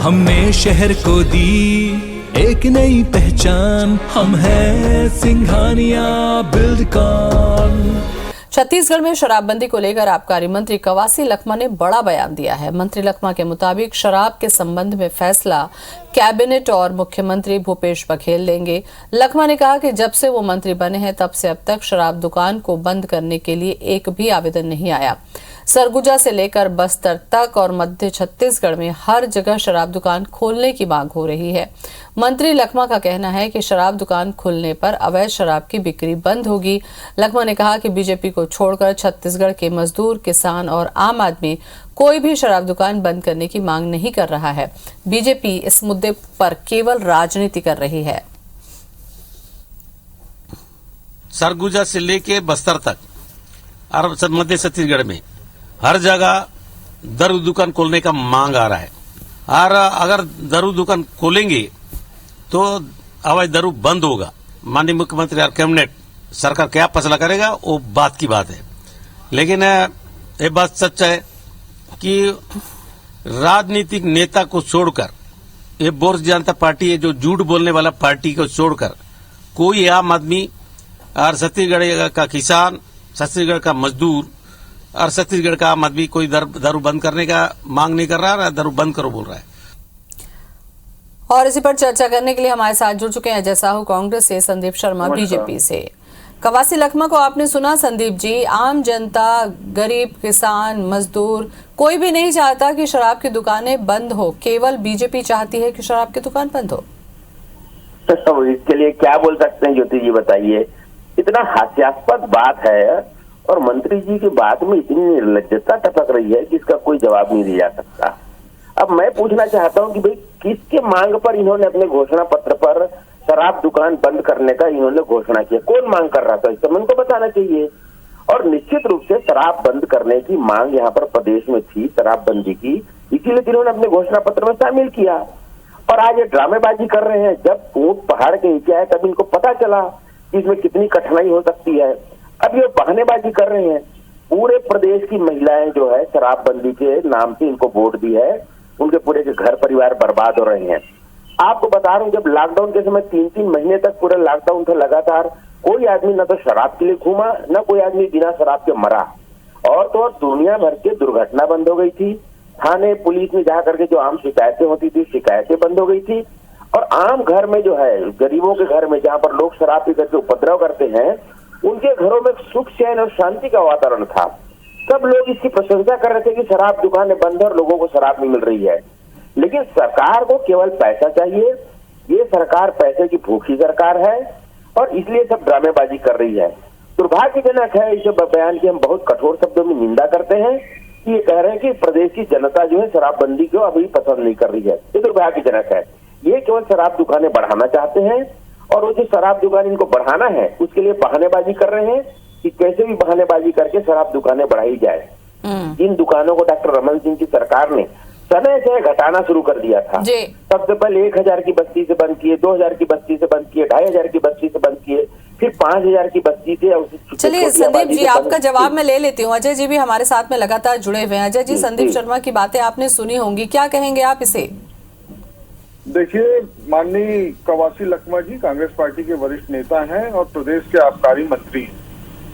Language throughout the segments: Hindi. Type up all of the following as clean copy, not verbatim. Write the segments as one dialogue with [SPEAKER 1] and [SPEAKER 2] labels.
[SPEAKER 1] हमने शहर को दी एक नई पहचान, हम हैं सिंघानिया बिल्डकॉन।
[SPEAKER 2] छत्तीसगढ़ में शराबबंदी को लेकर आबकारी मंत्री कवासी लखमा ने बड़ा बयान दिया है। मंत्री लखमा के मुताबिक शराब के संबंध में फैसला कैबिनेट और मुख्यमंत्री भूपेश बघेल लेंगे। लखमा ने कहा कि जब से वो मंत्री बने हैं तब से अब तक शराब दुकान को बंद करने के लिए एक भी आवेदन नहीं आया। सरगुजा से लेकर बस्तर तक और मध्य छत्तीसगढ़ में हर जगह शराब दुकान खोलने की मांग हो रही है। मंत्री लखमा का कहना है कि शराब दुकान खुलने पर अवैध शराब की बिक्री बंद होगी। लखमा ने कहा कि बीजेपी को छोड़कर छत्तीसगढ़ के मजदूर, किसान और आम आदमी कोई भी शराब दुकान बंद करने की मांग नहीं कर रहा है। बीजेपी इस मुद्दे पर केवल राजनीति कर रही है।
[SPEAKER 3] सरगुजा से लेके बस्तर तक और मध्य छत्तीसगढ़ में हर जगह दारू दुकान खोलने का मांग आ रहा है। और अगर दारू दुकान खोलेंगे तो अवैध दारू बंद होगा। माननीय मुख्यमंत्री और कैबिनेट सरकार क्या फैसला करेगा वो बात की बात है, लेकिन ये बात सच है कि राजनीतिक नेता को छोड़कर, ये भारतीय जनता पार्टी है जो झूठ बोलने वाला पार्टी को छोड़कर कोई आम आदमी और छत्तीसगढ़ का किसान, छत्तीसगढ़ का मजदूर और छत्तीसगढ़ का आम आदमी कोई दारू बंद करने का मांग नहीं कर रहा है, दारू बंद करो बोल रहा है।
[SPEAKER 2] और इसी पर चर्चा करने के लिए हमारे साथ जुड़ चुके हैं अजय साहू कांग्रेस से, संदीप शर्मा बीजेपी से। कवासी लखमा को आपने सुना संदीप जी, आम जनता, गरीब, किसान, मजदूर कोई भी नहीं चाहता कि शराब की दुकानें बंद हो, केवल बीजेपी चाहती है कि शराब की दुकान बंद हो।
[SPEAKER 4] तो इसके लिए क्या बोल सकते हैं ज्योति जी, बताइए। इतना हास्यास्पद बात है और मंत्री जी की बात में इतनी निर्लज्जता टपक रही है कि इसका कोई जवाब नहीं दिया जा सकता। अब मैं पूछना चाहता हूं कि भाई किसके मांग पर इन्होंने अपने घोषणा पत्र पर शराब दुकान बंद करने का इन्होंने घोषणा किया, कौन मांग कर रहा था, इससे उनको बताना चाहिए। और निश्चित रूप से शराब बंद करने की मांग यहाँ पर प्रदेश में थी, शराबबंदी की, इसीलिए इन्होंने अपने घोषणा पत्र में शामिल किया। और आज ये ड्रामेबाजी कर रहे हैं। जब ऊंट पहाड़ के नीचे आए तब इनको पता चला कि इसमें कितनी कठिनाई हो सकती है। अब ये बहानेबाजी कर रहे हैं। पूरे प्रदेश की महिलाएं जो है शराबबंदी के नाम से इनको वोट दी है, उनके पूरे के घर परिवार बर्बाद हो रहे हैं। आपको बता रहा हूँ, जब लॉकडाउन के समय 3-3 महीने तक पूरा लॉकडाउन था लगातार, कोई आदमी न तो शराब के लिए घूमा, न कोई आदमी बिना शराब के मरा। और तो और दुनिया भर के दुर्घटना बंद हो गई थी। थाने पुलिस में जा करके जो आम शिकायतें होती थी, शिकायतें बंद हो गई थी। और आम घर में जो है, गरीबों के घर में जहाँ पर लोग शराब पी करके उपद्रव करते हैं, उनके घरों में सुख, चैन और शांति का वातावरण था। सब लोग इसकी प्रशंसा कर रहे थे कि शराब दुकानें बंद है और लोगों को शराब नहीं मिल रही है। लेकिन सरकार को केवल पैसा चाहिए। ये सरकार पैसे की भूखी सरकार है और इसलिए सब ड्रामेबाजी कर रही है। दुर्भाग्यजनक है इस बयान की हम बहुत कठोर शब्दों में निंदा करते हैं कि ये कह रहे हैं कि प्रदेश की जनता जो है शराबबंदी को अभी पसंद नहीं कर रही है। ये दुर्भाग्यजनक है। ये केवल शराब दुकानें बढ़ाना चाहते हैं और वो जो शराब दुकान इनको बढ़ाना है उसके लिए बहानेबाजी कर रहे हैं कि कैसे भी बहानेबाजी करके शराब दुकानें बढ़ाई जाए। इन दुकानों को डॉक्टर रमन सिंह की सरकार ने समय से घटाना शुरू कर दिया था। सबसे पहले 1000 की बस्ती से बंद किए, 2000 की बस्ती से बंद किए, 2500 की बस्ती से बंद किए, फिर 5000 की बस्ती से।
[SPEAKER 2] चलिए संदीप जी, आपका जवाब मैं ले लेती हूँ। अजय जी भी हमारे साथ में लगातार जुड़े हुए हैं। अजय जी, संदीप शर्मा की बातें आपने सुनी होंगी, क्या कहेंगे आप इसे?
[SPEAKER 5] देखिए, माननीय कवासी लखमा जी कांग्रेस पार्टी के वरिष्ठ नेता हैं और प्रदेश के आबकारी मंत्री हैं।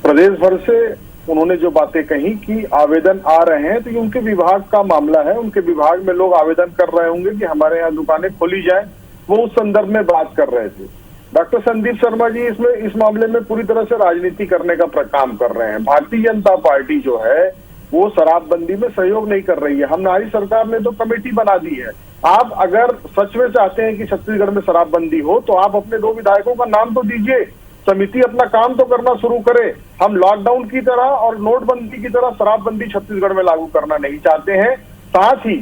[SPEAKER 5] प्रदेश भर से उन्होंने जो बातें कही कि आवेदन आ रहे हैं, तो ये उनके विभाग का मामला है। उनके विभाग में लोग आवेदन कर रहे होंगे कि हमारे यहाँ दुकानें खोली जाए, वो उस संदर्भ में बात कर रहे थे। डॉक्टर संदीप शर्मा जी इस मामले में पूरी तरह से राजनीति करने का काम कर रहे हैं। भारतीय जनता पार्टी जो है वो शराबबंदी में सहयोग नहीं कर रही है। हमारी सरकार ने तो कमेटी बना दी है। आप अगर सच में चाहते हैं कि छत्तीसगढ़ में शराबबंदी हो तो आप अपने 2 विधायकों का नाम तो दीजिए, समिति अपना काम तो करना शुरू करे। हम लॉकडाउन की तरह और नोटबंदी की तरह शराबबंदी छत्तीसगढ़ में लागू करना नहीं चाहते हैं। साथ ही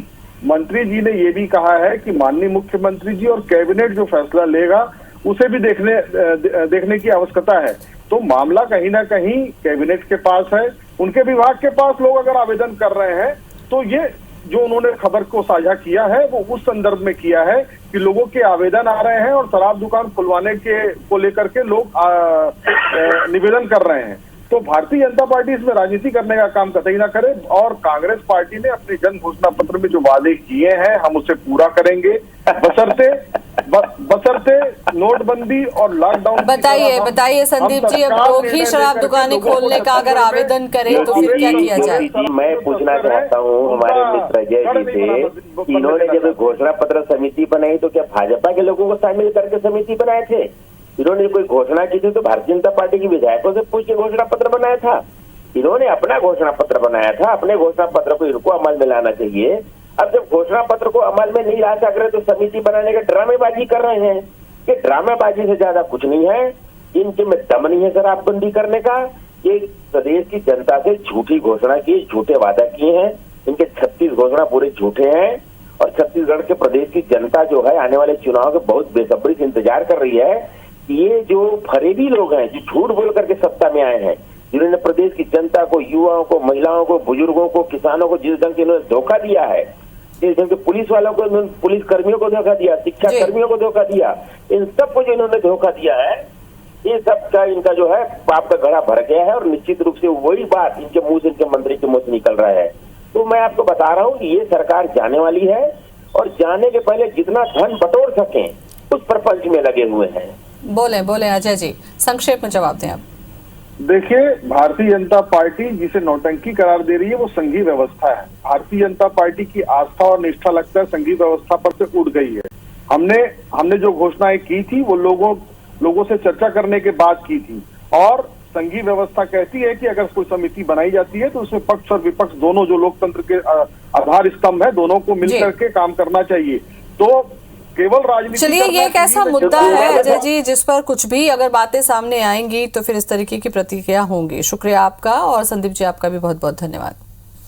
[SPEAKER 5] मंत्री जी ने ये भी कहा है कि माननीय मुख्यमंत्री जी और कैबिनेट जो फैसला लेगा उसे भी देखने की आवश्यकता है। तो मामला कहीं ना कहीं कैबिनेट के पास है, उनके विभाग के पास लोग अगर आवेदन कर रहे हैं तो ये जो उन्होंने खबर को साझा किया है वो उस संदर्भ में किया है कि लोगों के आवेदन आ रहे हैं और शराब दुकान खुलवाने को लेकर के लोग निवेदन कर रहे हैं। तो भारतीय जनता पार्टी इसमें राजनीति करने का काम कतई ना करे। और कांग्रेस पार्टी ने अपने जन घोषणा पत्र में जो वादे किए हैं हम उसे पूरा करेंगे, बशर्ते नोटबंदी और लॉकडाउन।
[SPEAKER 2] बताइए संदीप जी, अब लोग ही शराब दुकानें खोलने का अगर आवेदन करें तो फिर क्या किया जाए?
[SPEAKER 4] मैं पूछना चाहता हूँ हमारे मित्र अजय जी से, इन्होंने जब घोषणा पत्र समिति बनाई तो क्या भाजपा के लोगों को शामिल करके समिति बनाए थे? इन्होंने कोई घोषणा की थी तो भारतीय जनता पार्टी के विधायकों से पूछ के घोषणा पत्र बनाया था? इन्होंने अपना घोषणा पत्र बनाया था, अपने घोषणा पत्र को इनको अमल में लाना चाहिए। अब जब घोषणा पत्र को अमल में नहीं ला सक रहे तो समिति बनाने का ड्रामेबाजी कर रहे हैं। ये ड्रामेबाजी से ज्यादा कुछ नहीं है, इनके में दम नहीं है शराबबंदी करने का। ये प्रदेश की जनता से झूठी घोषणा की, झूठे वादा किए हैं। इनके 36 घोषणा पूरे झूठे हैं और छत्तीसगढ़ के प्रदेश की जनता जो है आने वाले चुनाव के बहुत बेसब्री से इंतजार कर रही है। ये जो फरेबी लोग हैं जो झूठ बोल करके सत्ता में आए हैं, जिन्होंने प्रदेश की जनता को, युवाओं को, महिलाओं को, बुजुर्गों को, किसानों को जिस ढंग से इन्होंने धोखा दिया है, जिस ढंग से पुलिस वालों को, पुलिस कर्मियों को धोखा दिया, शिक्षा कर्मियों को धोखा दिया, इन सबको जो इन्होंने धोखा दिया है, ये सब का इनका जो है पाप का घड़ा भर गया है। और निश्चित रूप से वही बात इनके मुंह से, इनके मंत्री के मुंह से निकल रहा है। तो मैं आपको बता रहा हूँ कि ये सरकार जाने वाली है और जाने के पहले जितना धन बटोर सकें उस प्रपंच में लगे हुए हैं।
[SPEAKER 2] बोले अजय जी, संक्षेप में जवाब दें आप।
[SPEAKER 5] देखिए, भारतीय जनता पार्टी जिसे नौटंकी करार दे रही है वो संघीय व्यवस्था है। भारतीय जनता पार्टी की आस्था और निष्ठा लगता है संघीय व्यवस्था पर से उड़ गई है। हमने जो घोषणाएं की थी वो लोगों से चर्चा करने के बाद की थी। और संघीय व्यवस्था कहती है कि अगर कोई समिति बनाई जाती है तो उसमें पक्ष और विपक्ष दोनों जो लोकतंत्र के आधार स्तंभ है, दोनों को मिलकर के काम करना चाहिए। तो केवल राजनीति। चलिए,
[SPEAKER 2] ये एक ऐसा मुद्दा है अजय जी जिस पर कुछ भी अगर बातें सामने आएंगी तो फिर इस तरीके की प्रतिक्रिया होंगी। शुक्रिया आपका, और संदीप जी आपका भी बहुत बहुत धन्यवाद।